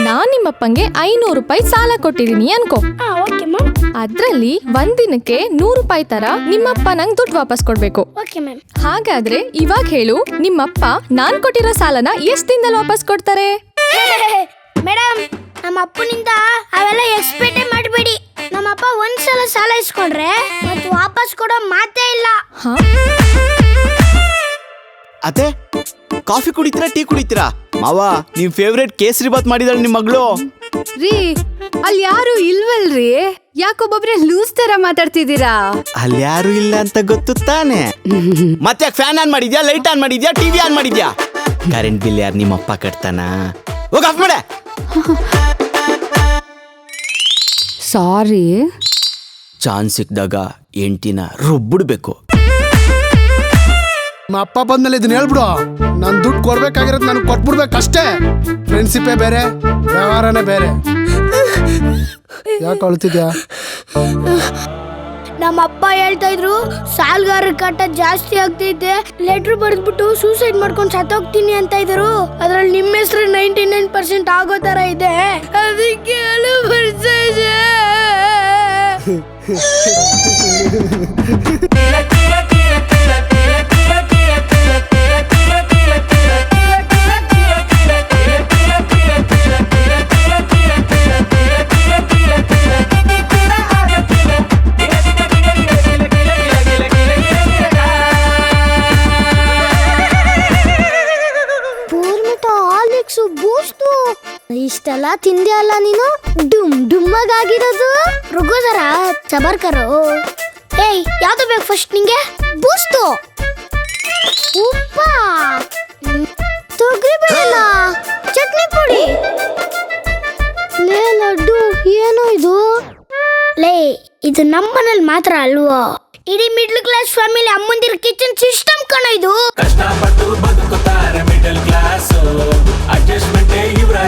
ನಾನ್ ನಿಮ್ಮಪ್ಪಂಗೆ 500 ರೂಪಾಯಿ ಸಾಲ ಕೊಟ್ಟಿದೀನಿ ಅನ್ಕೋ. Okay ma'am. ಅದ್ರಲ್ಲಿ ಒಂದಿನಕ್ಕೆ 100 ರೂಪಾಯಿ ತರ ನಿಮ್ಮಪ್ಪ ನಂಗೆ ದುಡ್ಡು ವಾಪಸ್ ಕೊಡ್ಬೇಕು. Okay ma'am. ಹಾಗಾದ್ರೆ ಇವಾಗ ಹೇಳು, ನಿಮ್ಮಪ್ಪ ನಾನ್ ಕೊಟ್ಟಿರೋ ಸಾಲನ ಎಷ್ಟ್ ದಿನದಲ್ಲಿ ವಾಪಸ್ ಕೊಡ್ತಾರೆ? ಮೇಡಮ್, ನಮ್ಮ ಅಪ್ಪನಿಂದ ಅವೆಲ್ಲ ಎಕ್ಸ್ಪೆಕ್ಟೇ ಮಾಡಬೇಡಿ. ನಮ್ಮಪ್ಪ ಒಂದ್ಸಲ ಸಾಲ ಇಸ್ಕೊಂಡ್ರೆ ಮತ್ತೆ ವಾಪಸ್ ಕೊಡೋ ಮಾತೇ ಇಲ್ಲ. ಅತ್ತೆ, ಕಾಫಿ ಕುಡಿತೀರಾ ಟೀ ಕುಡಿತೀರಾ? ಮಾವ, ನಿಮ್ ಫೇವ್ರೇಟ್ ಕೇಸರಿ ಬಾತ್ ಮಾಡಿದಾಳೆ ನಿಮ್ ಮಗಳು. ರೀ, ಅಲ್ಲಿ ಯಾರು ಇಲ್ವಲ್ರಿ? ಯಾಕೊಬ್ಬೊಬ್ರೆ ಲೂಸ್ ತರ ಮಾತಾಡ್ತಿದ್ದೀರಾ? ಅಲ್ಲಿ ಯಾರು ಇಲ್ಲ ಅಂತ ಗೊತ್ತು ತಾನೆ. ಮತ್ತೆ ಫ್ಯಾನ್ ಆನ್ ಮಾಡಿದ್ಯಾ, ಲೈಟ್ ಆನ್ ಮಾಡಿದ್ಯಾ, ಟಿವಿ ಆನ್ ಮಾಡಿದ್ಯಾ? ಕರೆಂಟ್ ಬಿಲ್ ಯಾರು ನಿಮ್ಮ ಅಪ್ಪ ಕಟ್ತಾನ? ಹೋಗ ಆಫ್ ಮಾಡೆ. ಸಾರಿ. ಚಾನ್ಸ್ ಸಿಕ್ಕಿದಾಗ ಎಂಟಿನ ರುಬ್ಬಿಡ್ಬೇಕು. ನಮ್ಮ ಅಪ್ಪ ಬಂದ್ಮೇಲೆ ಇದನ್ನ ಹೇಳ್ಬಿಡು. ನಾನು ದುಡ್ಡು ಕೊಡ್ಬೇಕಾಗಿರೋದು ನನಗೆ ಕೊಟ್ಬಿಡ್ಬೇಕಷ್ಟೇ. ಫ್ರೆಂಡ್ಶಿಪ್ಪೇ ಬೇರೆ, ವ್ಯವಹಾರನೇ ಬೇರೆ. ಯಾಕೆ ಅಳ್ತಿದ್ಯಾ? ನಮ್ಮ ಅಪ್ಪ ಹೇಳ್ತಾ ಇದ್ರು ಸಾಲ್ಗಾರ ಕಾಟ ಜಾಸ್ತಿ ಆಗ್ತೈತೆ, ಲೆಟ್ರ್ ಬರೆದ್ಬಿಟ್ಟು ಸೂಸೈಡ್ ಮಾಡ್ಕೊಂಡು ಸತ್ತೋಗ್ತೀನಿ ಅಂತ ಇದ್ರು. ಅದ್ರಲ್ಲಿ ನಿಮ್ಮ ಹೆಸರು 99% ಆಗೋ ತರ ಇದೆ, ಅದಕ್ಕೆ ಅಳು ಬರ್ತಾ ಇದೆ. ಇಷ್ಟೆಲ್ಲ ತಿಂದೆ ಅಲ್ಲ ನೀನು, ಡುಮ್ ಡುಮ್ಮಗಾಗಿರೋದು. ರುಗೋದರ ಚಬರ್ಕರು. ಏಯ್, ಯಾವ್ದು ಬೇಕು ಫಸ್ಟ್ ನಿಂಗೆ? ಬೂಸ್ತು, ಉಪ್ಪ, ತೊಗರಿ ಬೇಳೆನ, ಚಟ್ನಿ ಪುಡಿ. ಲೇ ಲಡ್ಡು, ಏನೋ ಇದು? ಲೇ, ಇದು ನಮ್ಮನೇಲಿ ಮಾತ್ರ ಅಲ್ವೋ, ಇಡೀ ಮಿಡ್ಲ್ ಕ್ಲಾಸ್ ಫ್ಯಾಮಿಲಿ ಅಮ್ಮಂದಿರ ಕಿಚನ್ ಸಿಸ್ಟಮ್ ಕಣೋ ಇದು. ಕಷ್ಟಪಟ್ಟು ಬದುಕುತ್ತಾರೆ ಮಿಡಲ್ ಕ್ಲಾಸ್, ಅಡ್ಜಸ್ಟ್ಮೆಂಟ್ ಇವರ